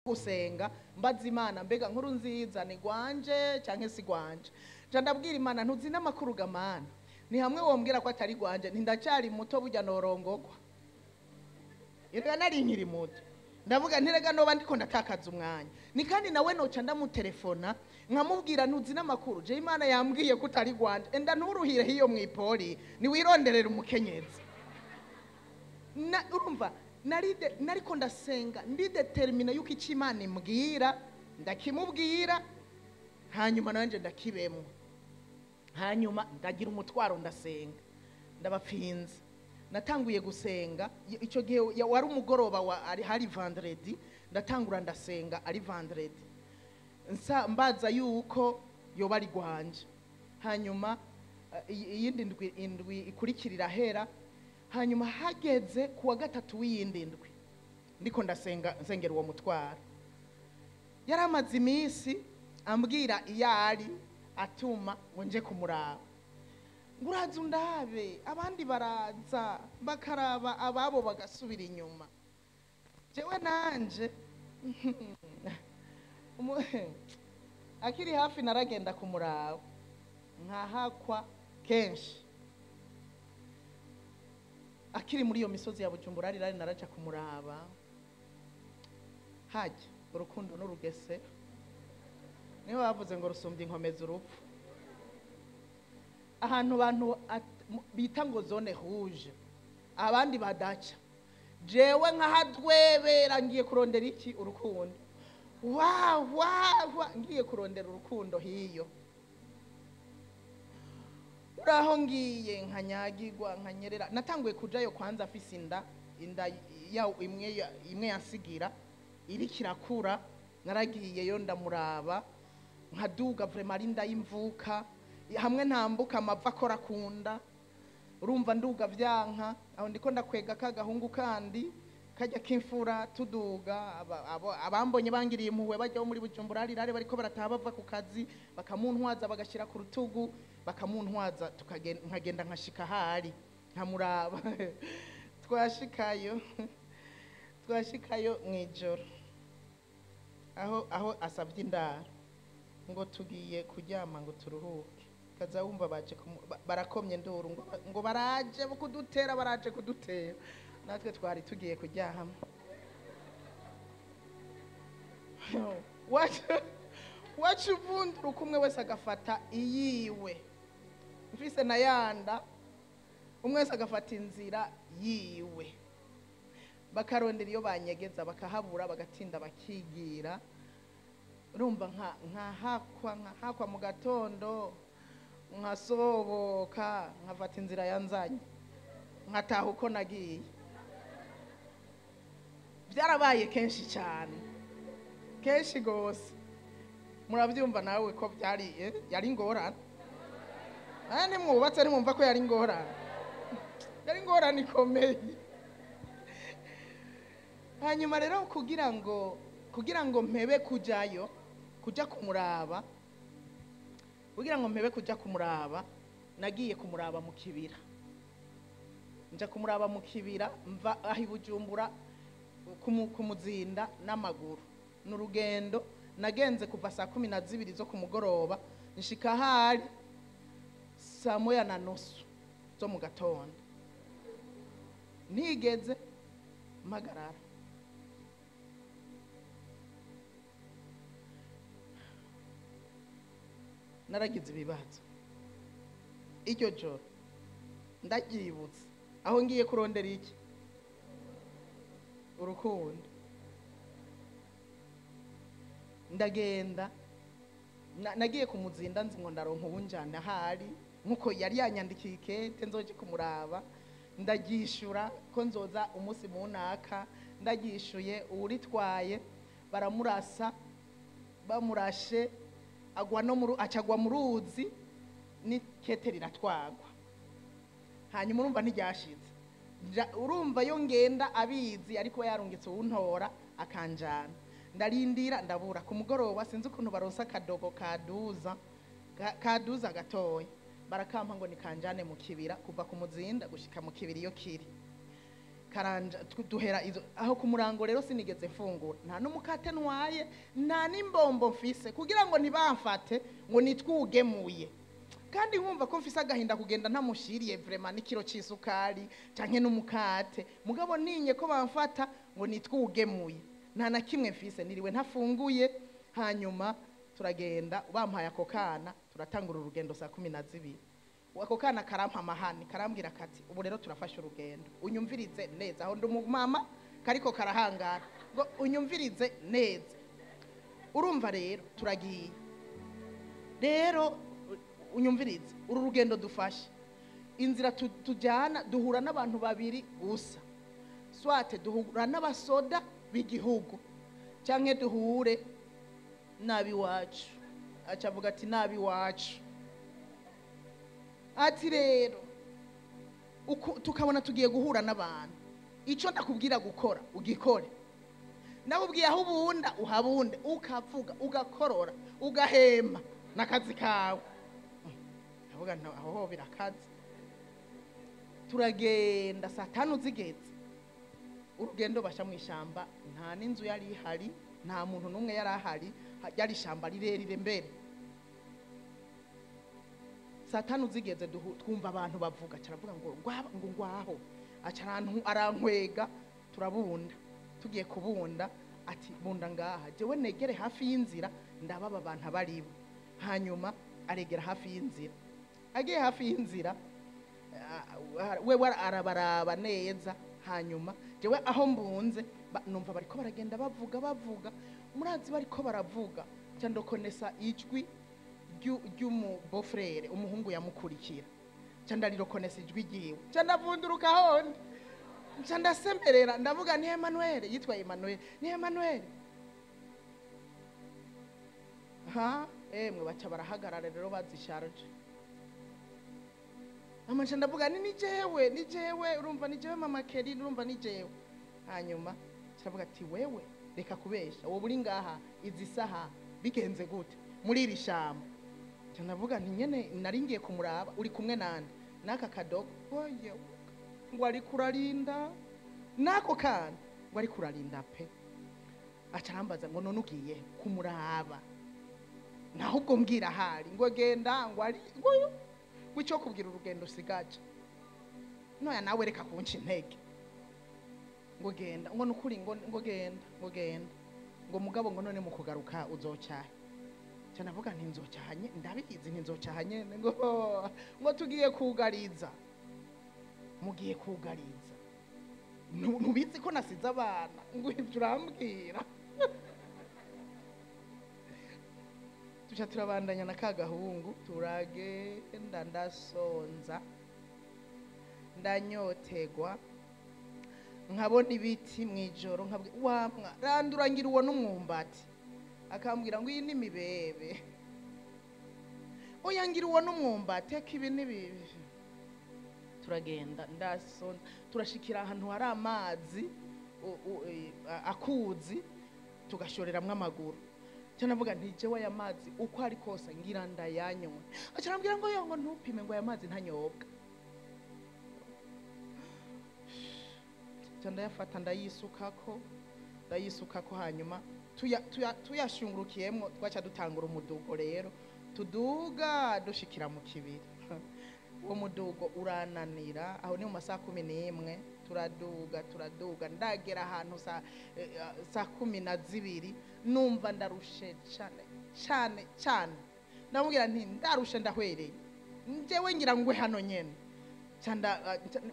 gusenga mbaza Imana mbega nkuru nziza ni gwanje canke si gwanje ja ndabwira Imana ntuzi n'amakuru gamana ni hamwe wombwira ko atari gwanje ndacari muto burya norongogwa ira nari nkiri muto ndavuga ntirega no bandiko ndatakaza umwanya ni kandi nawe noca ndamutelefona nkamubwira ntuzi n'amakuru je Imana yambwiye ko utari gwanje enda nturuhire hiyo mwipoli ni wironderera umukenyezi na urumva nariko ndasenga ndidetermina yuko ico Imana imbwira ndakimubwira hanyuma nanje ndakibemwe hanyuma ndagira umutwaro ndasenga ndabapfinze natanguye gusenga ico gihe wari umugoroba ari hari vendredi ndatangura ndasenga ari vendredi mbaza yuko yoba ari gwanje hanyuma iyindi indwi ikurikirira hera hanyuma hageze kuwa gatatu w'iyindi ndwi ndiko ndasenga nsengera uwo mutwaro yaramaze iminsi ambwira iyari atuma ngo nje kumuraba nguraza undabe abandi baraza bakaraba ababo bagasubira inyuma jewe nanje akiri hafi naragenda kumuraba nkahakwa kenshi akiri muri iyo misozi ya Bujumbura ari naraja kumuraba haje urukundo n'urugese niho bavuze ngo rusumbye inkomeza urupfu ahantu bantu bita ngo zone rouge abandi badaca jewe nkahadwebera ngiye kurondera iki urukundo wa ngiye kurondera urukundo hiyo uraho ngiye nkanyagirwa nkanyerera natanguye kujayo kwanza afise inda ya imwe yasigira iri kirakura naragiye yo ndamuraba nkaduga vraiment ari nda y'imvuka hamwe ntambuka amava akora kunda urumva nduga vyanka aho ndiko ndakwega kagahungu kandi kajya kimfura tuduga abambonye bangiriye impuhwe bajyaho muri Bujumbura ari bariko barataha bava ku kazi bakamuntwaza bagashira ku rutugu bakamuntwaza nkagenda nkashika hari nkamuraba twashikayo mwijoro aho asavye indaro ngo tugiye kuryama ngo turuhuke kaza wumva baje barakomye nduru ngo baraje kudutera natwe twari tugiye kuryama wacu vunduru kumwe wese agafata iyiwe mfise na yanda umwe wese agafata inzira yiwe bakarondera iyo banyegeza bakahabura bagatinda bakigira urumva nkahakwa mu gatondo nkasoboka nkafata inzira yanzanye nkataha uko nagiye byarabaye kenshi cyane kenshi gose murabyumva nawe ko yari ingorane ni mwubatse nimwumva ko yari ingorane ikomeye hanyuma rero kugira ngo mpebe kuja kumuraba nagiye kumuraba mu kibira nja kumuraba mu kibira mva ahi Bujumbura kumuzinda n'amaguru n'urugendo nagenze kuva saa 12 zo kumugoroba nshika hari saa 1:30 zo mu gatondo ntigeze magarara naragize ibibazo iryo joro ndaryibutse aho ngiye kurondera iki urukundo ndagenda nagiye kumuzinda nzi ngo ndaronka ubunjana hari nkuko yari yanyandikiye ikete nzoje kumuraba ndagishura ko nzoza umunsi munaka ndagishuye uritwaye baramurasa bamurashe acagwa mu ruzi n'ikete riratwagwa hanyuma urumva ntiryashitse urumva yo ngenda abizi ariko yarungitse uwuntora akanjana ndarindira ndabura ku mugoroba sinzi ukuntu baronsa akadogo kaduza gatoya barakampa ngo nikanjane mu kibira kuva ku muzinda gushika mu kibiri yo kiri karanja duhera izo aho ku murango rero sinigeze mfungura nta n'umukate ntwaye nta n'imbombo mfise kugira ngo ntibamfate ngo nitwugemuye kandi nkumva ko mfise agahinda kugenda ntamushiriye vraiment n'ikiro c'isukari canke n'umukate mugabo ninye ko bamfata ngo nitwugemuye nta na kimwe mfise niriwe ntafunguye hanyuma turagenda bampaye ako kana turatangura urugendo saa 12 ako kana karampa amahani karambwira kati ubu rero turafashe urugendo unyumvirize neza aho ndumumama kariko karahangara ngo unyumvirize neza urumva rero turagiye rero unyumvirize uru rugendo dufashe inzira tujyana duhura n'abantu babiri gusa swate duhura n'abasoda b'igihugu canke duhure nabi wacu acavuga ati nabi wacu ati rero tukabona tugiye guhura n'abantu ico ndakubwira gukora ugikore nakubwiye aho ubunda uhabunde ukavuga ugakorora ugahema nakazi kawe avuga aho birakaze turagenda saa 5 zigeze urugendo basha mu ishamba nta n'inzu yari ihari nta muntu numwe yari ahari yari ishamba rirerire mbere saa 5 zigeze twumva abantu bavuga caravuga ngo ngwaho acarantu arankwega turabunda tugiye kubunda ati bunda ngaha jewe negere hafi y'inzira ndababa abantu abaribo hanyuma aregera hafi y'inzira agiye hafi y'inzira wewe arabaraba neza hanyuma jewe aho mbunze numva bariko baragenda bavuga murazi bariko baravuga cyandokonesa ijwi ry'umubofrere umuhungu yamukurikira candarirokonesa ijwi giwe candavunduruka honde candasemerera ndavuga ni Emmanuel yitwa Emmanuel ni Emmanuel mwe baca barahagarara rero bazisharje amanje ndavuga ni jewe urumva ni jewe mama Keri urumva ni jewe hanyuma caravuga ati wewe reka kubesha wowe uri ngaha izi saha bigenze gute muri iri shamba canavuga nti nyene naringiye kumuraba uri kumwe nande naka kadogo oye ngo ari kurarinda nako kana ngo ari kurarinda pe acarambaza ngo none ugiye kumuraba naho ubwo mbwira hari ngo genda ngo ari ngoyo wico kubwira urugendo sigaje noya nawe reka kunca intege ngo genda ngo nukuri ngo genda ngo mugabo ngo none mu kugaruka uzocyahe cyanavuga nti nzocyahanye ndabizi ntinzocyahanye ngo tugiye kugariza mugiye kugariza nubizi ko nasize abana ngo turambwira tuca turabandanya na kagahungu turagenda ndasonza ndanyotegwa nkabona ibiti mwijoro nkabwe wamwa randurangira uwo n'umwumbati akambwira ngo iyi ni mibebe oyangira uwo n'umwumbati akibi nibibi turagenda ndasonza turashikira ahantu hari amazi akuzi tugashoreramwe amaguru cyanavuga nti jewe aya mazi uko ari kose ngira ndayanywa acarambwira ngo yongo ntupime ngo aya mazi ntanyobwa ndayafata ndayisukako hanyuma tuyashungurukiyemo twaca dutangura umudugo rero tuduga dushikira mu kibiri uwo mudugo urananira aho ni mu masaha 11 turaduga ndagera ahantu saa 12 numva ndarushe cyane ndamubwira nti ndarushe ndahwereye njewe ngira ngwe hano nyene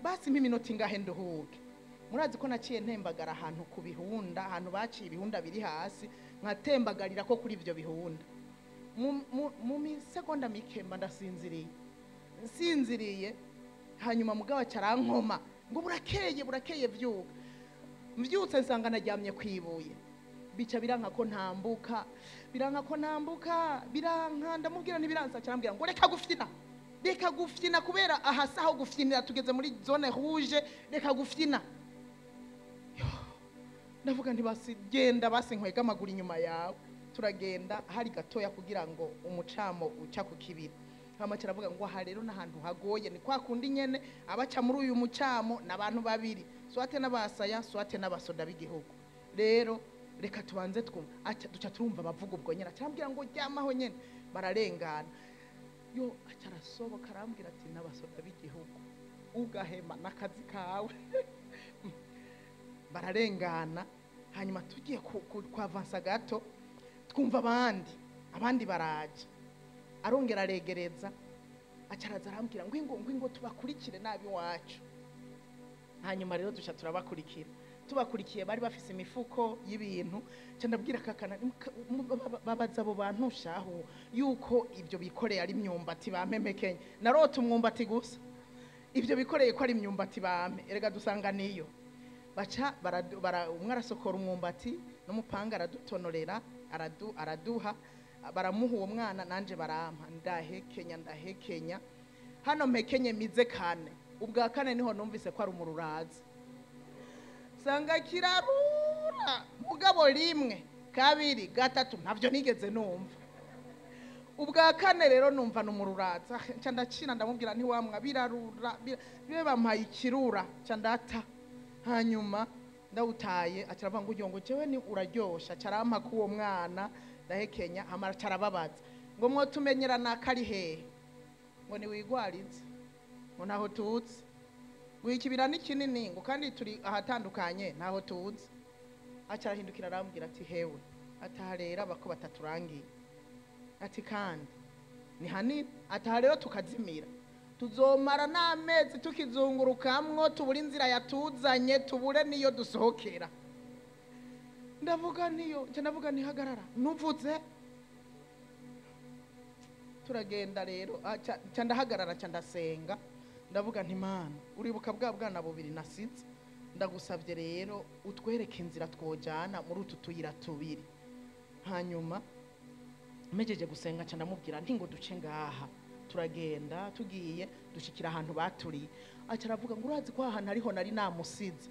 basi iminota ingahe nduhuke murazi ko naciye ntembagara ahantu ku bihunda ahantu baciye ibihunda biri hasi nkatembagarira ko kuri ivyo bihunda mu misegonda mikemba nsinziriye hanyuma mugabo carankoma ngo burakeye vyuka mvyutse nsanga naryamye kwibuye bica biranka ko ntambuka biranka ndamubwira ntibiransa cyarambwira ngo reka gufyina kubera ahasaho gufyinira tugeze muri zone rouge reka gufyina ndavuga nti genda nkwega amaguru inyuma yawe turagenda hari gatoya kugira ngo umucamo uca ku kibiri hama caravuga ngo aha rero n'ahantu hagoye ni kwa kundi nyene abaca muri uyu mucamo n'abantu babiri swate n'abasaya swate n'abasoda b'igihugu rero reka tubanze twumva duca turumva bavuga ubwo nyene acambwira ngo ryamaho nyene bararengana yo acarasoboka arambwira ati n'abasoda b'igihugu ugahema n'akazi kawe bararengana hanyuma tugiye kwavansa gato twumva abandi baraje arongera aregereza acaraza arambwira ngo tubakurikire nabi wacu hanyuma rero duca turabakurikira tubakurikiye bari bafise imifuko y'ibintu ndabwira kakana babaza abo bantu shaho yuko ibyo bikoreye ari imyumbati bampemekenya narota umwumbati gusa ibyo bikoreye ko ari imyumbati bampe erega dusanga niyo baca umwe arasokora umwumbati n'umupanga aradutonorera araduha baramuha uwo mwana nanje barampa ndahekenya hano mpekenye mize kane ubwa kane niho numvise ko ari umururazi sanga kirarura mugabo rimwe kabiri gatatu ntavyo nigeze numva ubwa kane rero numva numururaza nca ndacina ndamubwira nti wamwa birarura bibe bampaye ikirura nca ndata hanyuma ndawutaye acaravuga ngo ujongo jewe ni uraryosha carampa ko uwo mwana ndahekenya hamara carababaza ngo mwotumenyerana kari hehe ngo ni wigwarize ngo naho tuzi wikibira ni kinini ngo kandi turi ahatandukanye naho tuzi acarahindukira arambwira ati hewe ataharera bako bataturangiye ati kandi ni hanini ataharero tukazimira tuzomara n'amezi tukizungurukamwo tubura inzira yatuzanye tubure niyo dusohokera ndavuga ntihagarara nuvuze turagenda rero ca ndahagarara ca ndasenga ndavuga nti Mana uribuka bwa bwana bubiri nasize ndagusabye rero utwereke inzira twojana muri utu tuyira tubiri hanyuma mejeje gusenga ca ndamubwira nti ngo duce ngaha turagenda tugiye dushikira ahantu baturiye acaravuga ngo urazi ko ahantu ariho nari namusize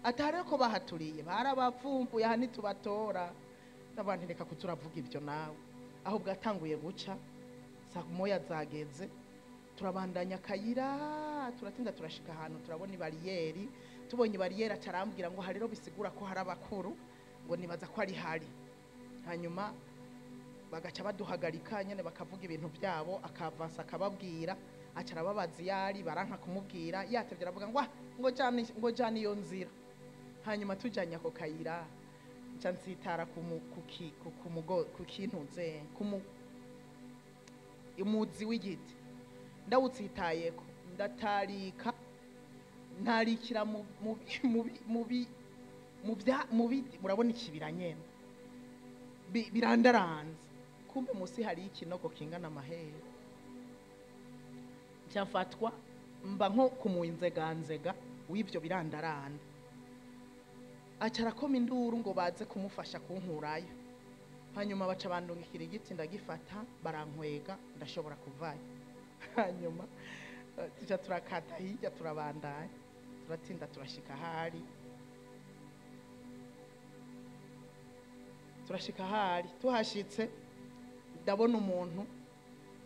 atari ko bahaturiye barabavumbuye aha ntitubatora n'abantu reka kuturavuga ibyo nawe aho bwatanguye guca saa moya zageze turabandanya akayira turatinda turashika ahantu turabona ibariyeri tubonye ibariyeri acarambwira ngo hari rero bisigura ko hari abakuru ngo nibaza ko ari hari hanyuma bagaca baduhagarika nyene bakavuga ibintu byabo akavansa akababwira acarababaza yari baranka kumubwira yatevye aravuga ngo jani iyo nzira hanyuma tujanye ako kayira nca nsitara ku kintuze umuzi w'igiti ndawutsitayeko ndatarika ntarikira mu biti murabona ikibira nyene birandaranze kumbe musi hari ikinogo kingana amahere cyafatwa mba nko kumuinzeganzega w'ivyo birandaranda acarakoma induru ngo baze kumufasha kunkurayo hanyuma baca bandungikira igiti ndagifata barankwega ndashobora kuvayo hanyuma tuja turakata hirya turabandanya turatinda turashika hari tuhashitse ndabona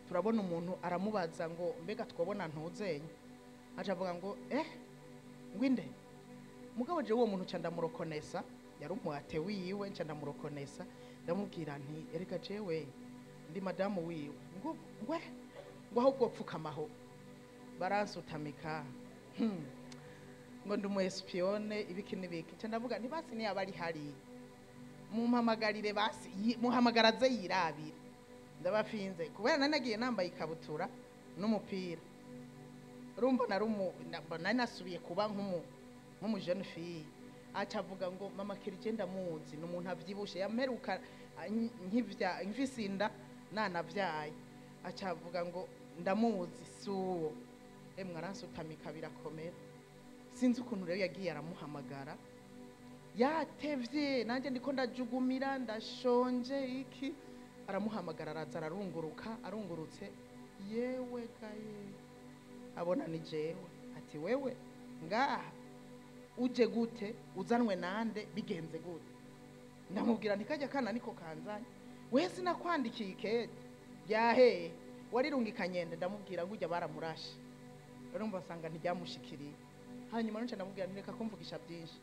turabona umuntu aramubaza ngo mbega twabona ntuzenye acavuga ngo ngwinde mugabo je uwo muntu ca ndamurokonesa yari umuhate wiwe nca ndamurokonesa ndamubwira nti erega jewe ndi madamu wiwe ngo ahubwo pfukamaho baransutamika ngo ndi umu espione ibiki n'ibiki nca ndavuga nti basi niyo aba ari hari mumpamagarire basi muhamagaraze yirabire ndabafinze kubera nanagiye nambaye ikabutura n'umupira urumva nari nasubiye kuba nk'umu jeune fille acavuga ngo mama Kirije ndamuzi n'umuntu avyibushe yamperuka nkivise inda nanavyaye acavuga ngo ndamuzi suwo mwaransutamika birakomera sinzi ukuntu rero yagiye aramuhamagara yatevye nanje ndiko ndajugumira ndashonje iki aramuhamagara araza arungurutse yewe gaye abona ni jewe ati wewe ngaha uje gute uzanwe nande bigenze gute ndamubwira ntikajya kana niko kanzanye wese nakwandikiye ikete yahe warirungikanye ndamubwira ngo ujya baramurashe urumva basanga ntijyamushikiriye hanyuma nce ndamubwira nti reka kumvugisha byinshi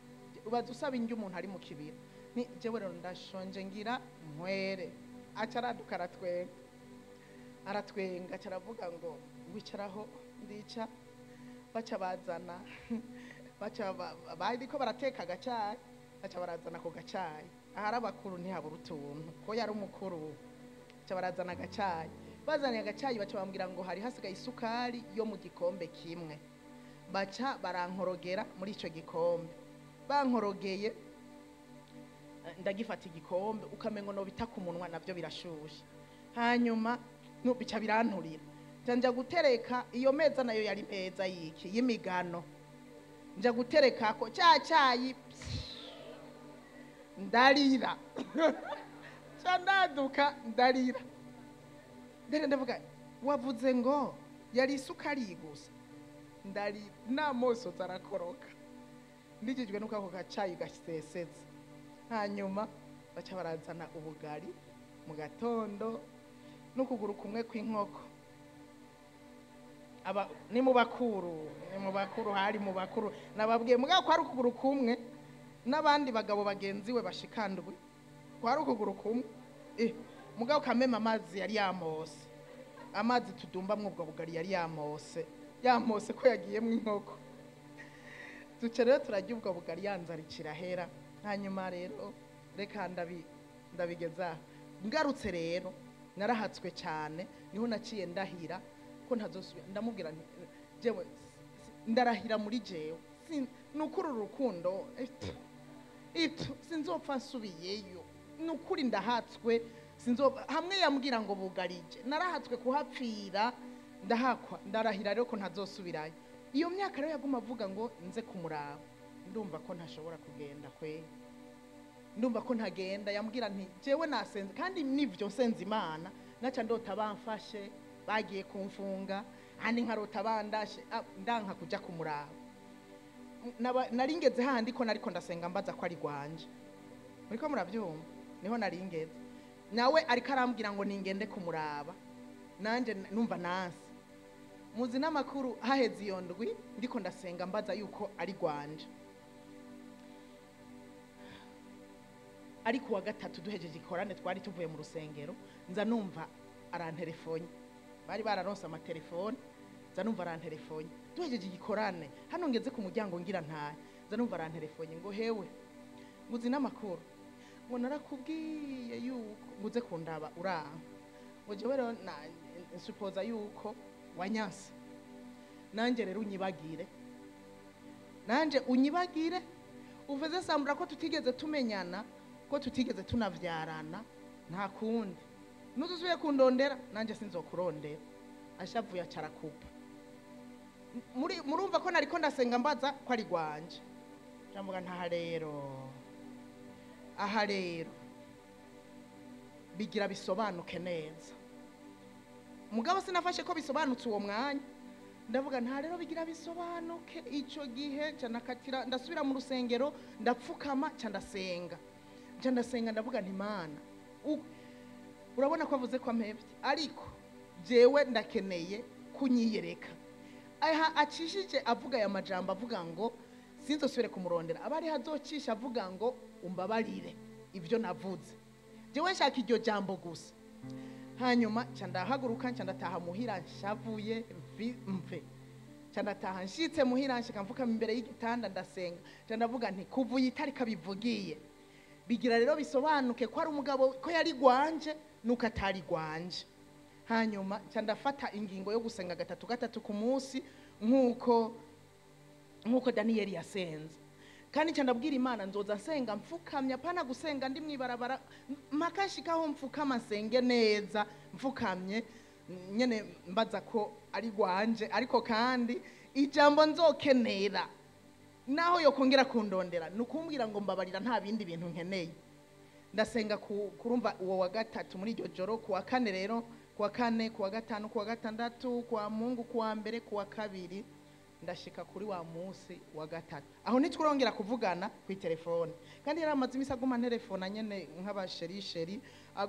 ubaza usaba indyo umuntu ari mu kibira ni jewe rero ndashonje ngira nkwere acaraduka aratwenga acaravuga ngo wicaraho ndica baca bazana bariko barateka agacayi baca barazana ako gacayi ahari abakuru ntihabura utuntu ko yari umukuru baca barazana agacayi bazaniye agacayi baca bambwira ngo hari hasigaye isukari yo mu gikombe kimwe baca barankorogera muri ico gikombe bankorogeye ndagifata igikombe ukamengo no bita ku munwa navyo birashushe hanyuma no bica biranturira njya gutereka iyo meza nayo yari meza yiki y'imigano njya gutereka ko cyayi ndarira candaduka ndarira ndere ndavuga wavuze ngo yari isukari gusa ndari namoso zarakoroka ndijijwe nuko ako gacayi gasesetse hanyuma baca barazana ubugari mu gatondo n'ukuguru kumwe kw'inkoko ni mu bakuru hari mu bakuru nababwiye mugabo ko ari ukuguru kumwe n'abandi bagabo bagenziwe bashikandwe kwari ukuguru kumwe mugabo kamema amazi yari yamose amazi tudumbamwe ubwo bugari yari yamose ko yagiyemo inkoko duce rero turajya ubwo bugari yanzarikira hera hanyuma rero reka ndabigeza ngarutse rero narahatswe cyane niho naciye ndahira ko ntazosubira ndamubwira jewe ndarahira muri jewe nukuri urukundo sinzopfa nsubiyeyo nukuri ndahatswe hamwe yambwira ngo bugarije narahatswe kuhapfira ndahakwa ndarahira rero ko ntazosubirayo iyo myaka rero yaguma avuga ngo nze kumuraba ndumva ko ntashobora kugenda ndumva ko ntagenda yambwira nti jewe nasenze kandi nivyo nsenze Imana naca ndota bamfashe bagiye kumfunga handi nkarota bandashe ndanka kuja kumuraba naringeze handi ko nariko ndasenga mbaza ko ari gwanje muriko muravyumva niho naringeze nawe ariko arambwira ngo ningende kumuraba nanje numva nasi muzi n'amakuru haheze iyo ndwi ndiko ndasenga mbaza yuko ari gwanje ariko wa gatatu duhejeje ikorane twari tuvuye mu rusengero nza numva arantelefone bari bararonse amatelefone nza numva arantelefone duhejeje igikorane hano ngeze ku muryango ngira ntahe nza numva arantelefone ngo hewe muzi n'amakuru ngo narakubwiye yuko nguze kundaba uraha ngo jewe rero nsupoza yuko wanyanse nanje rero unyibagire uvuze sambura ko tutigeze tumenyana ko tutigeze tunavyarana nta kundi nuzuzuye kundondera nanje sinzokurondera ashavuye acarakupa murumva ko nariko ndasenga mbaza ko ari gwanje jambuga aha rero bigira bisobanuke neza mugabo sinafashe ko bisobanutse uwo mwanya ndavuga nta rero bigira bisobanuke ico gihe canakatira ndasubira mu rusengero ndapfukama candasenga ndavuga nti Mana urabona ko avuze ko amevye ariko jewe ndakeneye kunyiyereka aha acishije avuga ya majambo avuga ngo sinzosubire kumurondera abari hazocisha avuga ngo umbabarire ivyo navuze jewe nshaka iryo jambo gusa hanyuma candahaguruka candataha muhira nshavuye mve candataha nshitse muhira nshika mfukama imbere y'igitanda ndasenga candavuga nti kuvuye itarika bivugiye bigira rero bisobanuke ko ari umugabo ko yari gwanje nuko atari gwanje hanyuma candafata ingingo yo gusenga gatatu ku munsi nkuko Daniel yasenze kandi candabwira Imana nzoza nsenga mfukamye apana gusenga ndi mwibarabara makashikaho mfukama senge neza mfukamye nyene mbaza ko ari gwanje ariko kandi ijambo nzokenera naho yo kongera kundondera nukumbwira ngo mbabarira nta bindi bintu nkeneye ndasenga kurumva uwo wa gatatu muri iryo joro kuwa kane rero kuwa kane kuwa gatanu kuwa gatandatu kuwa Mungu kuwa mbere kuwa kabiri ndashika kuri wa munsi wa gatatu aho nitwurongera kuvugana ku telefone kandi yari amazi imisi aguma telefone nyene nk'abasherisheri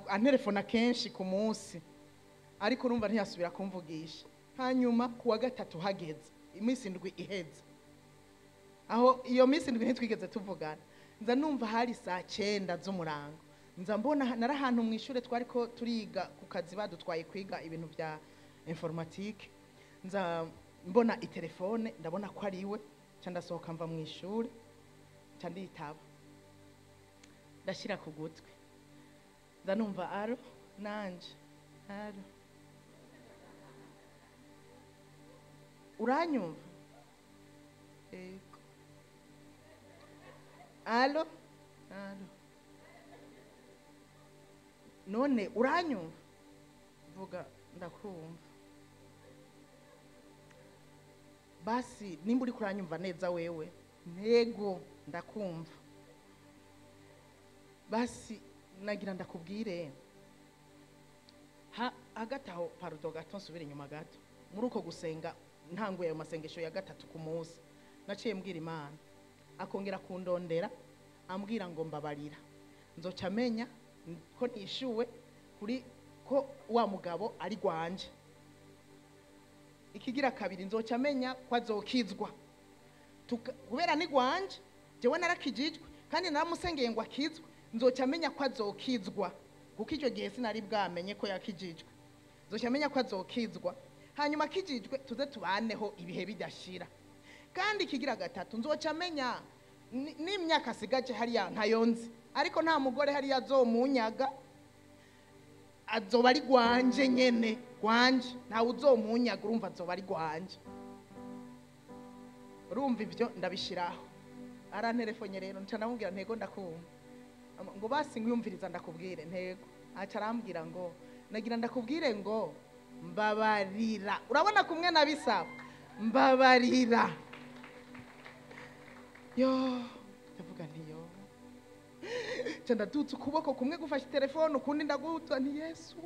antelefona kenshi ku munsi ariko urumva ntiyasubira kumvugisha hanyuma kuwa gatatu hageze imisi ndwi iheze aho iyo minsi ndwi ntitwigeze tuvugana nza numva hari saa 9 z'umurango nza mbona nari ahantu mu ishure twari ko turiga ku kazi badutwaye kwiga ibintu bya informatique nza mbona itelefone ndabona ko ari we ndasohoka mva mu ishure nditaba ndashira ku gutwi nza numva aro nanje aro uranyumva ego alo alo none uranyumva vuga ndakumva basi nimba uri kuranyumva neza wewe ntego ndakumva basi nagira ndakubwire agataho parudo gato nsubire inyuma gato muri uko gusenga ntanguye ayo masengesho ya gatatu ku munsi naciye mbwira Imana akongera kundondera ambwira ngo mbabarira nzoca amenya ko nishuwe kuri ko wa mugabo ari gwanje ikigira kabiri nzoca amenya ko azokizwa kubera ni gwanje jewe narakijijwe kandi naramusengeye ngo akizwe nzoca amenya ko azokizwa kuko icyo gihe sinari bwamenye ko yakijijwe nzoca amenya ko azokizwa hanyuma akijijwe tuze tubaneho ibihe bidashira kandi ikigira gatatu nzoca amenya n'imyaka asigaje hariya ntayonzi ariko nta mugore hariya azomunyaga azoba ari gwanje nyene gwanje ntawe uzomunyaga urumva azoba ari gwanje urumva ibyo ndabishiraho arantelefone rero nca namubwira ntego ndakumva ngo basi ngwiyumviriza ndakubwire ntego aca arambwira ngo nagira ndakubwire ngo mbabarira urabona kumwe nabisaba mbabarira yo ndavuga nti yo cyanda tutse ukuboko kumwe gufashe telefone ukundi ndagutwa nti Yesu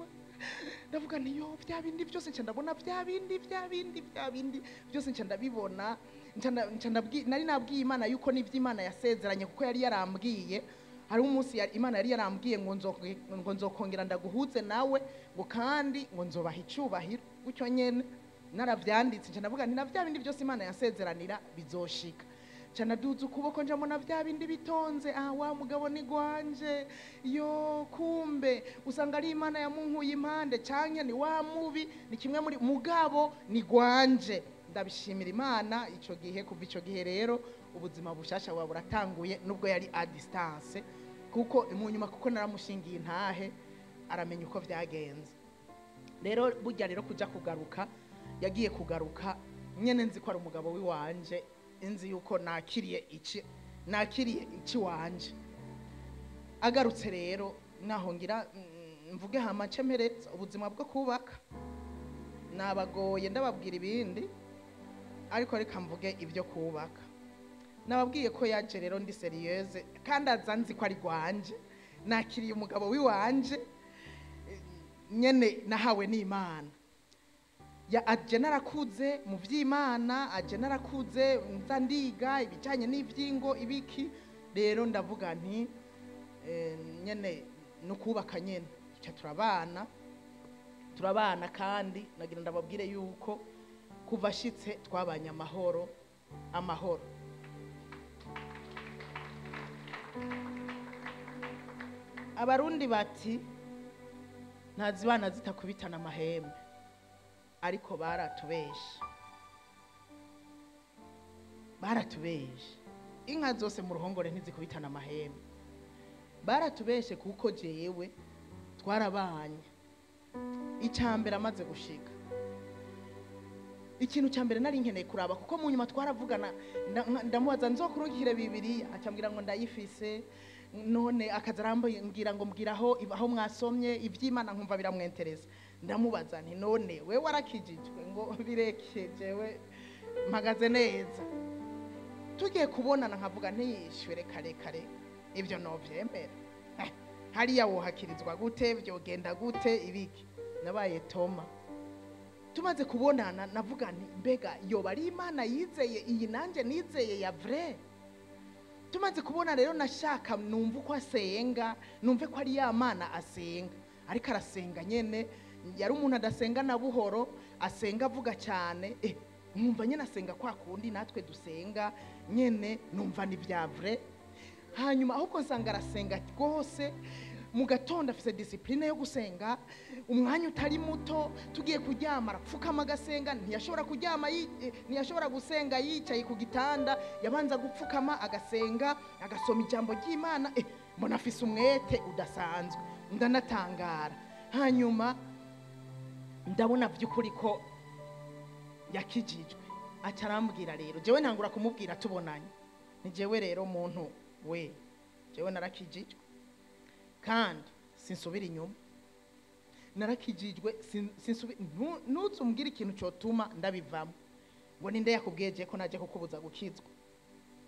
ndavuga nti yo bya bindi byose ndabona bya bindi byose ndabibona nari nabwiye Imana yuko nivyo Imana yasezeranye kuko yari yarambwiye hari umunsi Imana yari yarambwiye ngo nzokongera ndaguhuze nawe ngo kandi ngo nzobaha icubahiro gucyo nyene naravyanditse ndavuga nti na bya bindi byose Imana yasezeranira bizoshika cyana duzu kuboko njamona bya bindi bitonze wa mugabo ni gwanje yo kumbe usanga ari Imana yamunkuye impande canke ni wa mubi ni kimwe muri mugabo ni gwanje ndabishimira Imana ico gihe kuva ico gihe rero ubuzima bushasha bwa buratanguye nubwo yari a distance kuko mu nyuma kuko naramushingiye intahe aramenya uko vyagenze rero burya rero kuja kugaruka yagiye kugaruka nyene nzi ko ari umugabo wiwanje inzi yuko nakiriye iki wanje agarutse rero nahongira mvuge hamace mpereza ubuzima bwo kubaka nabagoye ndababwira ibindi ariko reka mvuge ibyo kubaka nababwiye ko yaje rero ndi serieuse kandi azanzi ko ari gwanje nakiriye umugabo wiwanje nyene nahawe n'Imana ya aje narakuze mu vy'Imana aje narakuze nza ndiga ibijanye n'ivyingo ibiki rero ndavuga nti nyene no kubaka nyene cyo turabana kandi nagira ndababwire yuko kuva ashitse twabanye amahoro abarundi bati ntazibana zitakubitana amahembe ariko baratubeshe inka zose mu ruhongore ntizikubitana amahembe baratubeshe kuko jewe twarabanye icambere amaze gushika ikintu cyambere nari nkeneye kuraba kuko mu nyuma twaravugana ndamubaza nzokurungikire Bibiliya acambwira ngo ndayifise none akazarambuye ngo mbwiraho aho mwasomye ivy'Imana nkumva biramwentereza ndamubaza nti none we warakijijwe ngo bireke jewe mpagaze neza tugiye kubonana nkavuga ntiyishwe kare ibyo no vyemera hariya wohakirizwa gute vyogenda gute ibiki nabaye Toma tumaze kubonana navuga nti mbega yoba ari Imana yizeye iyi nanje nizeye ya vrai tumaze kubona rero nashaka numva uko asenga numve ko ari ya Mana asenga ariko arasenga nyene yari umuntu adasenga na buhoro asenga avuga cyane nkumva nyene asenga kwa kundi natwe dusenga nyene, numva ni vya vrai. Hanyuma ahubwo nsanga arasenga rwose, mu gatondo afise discipline yo gusenga, umwanya utari muto, tugiye kuryama arapfukama agasenga, ntiyashobora kuryama ntiyashobora gusenga yicaye ku gitanda, yabanza gupfukama agasenga, agasoma ijambo ry'Imana. Mbona afise umwete udasanzwe, ndanatangara. Hanyuma ndabona by'ukuri ko yakijijwe. Aca arambwira rero, jewe ntangura kumubwira tubonanye, ni jewe rero muntu we, jewe narakijijwe kandi sinsubira inyuma, narakijijwe sinsubira. Ntuzumbwira ikintu cyotuma ndabivamo ngo ninde yakubwiye je ko naje kukubuza gukizwa.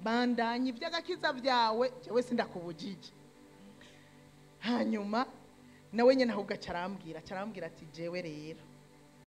Bandanye iby'agakiza byawe, jewe sindakubujije. Hanyuma nawe nyene ahubwo acarambwira ati jewe rero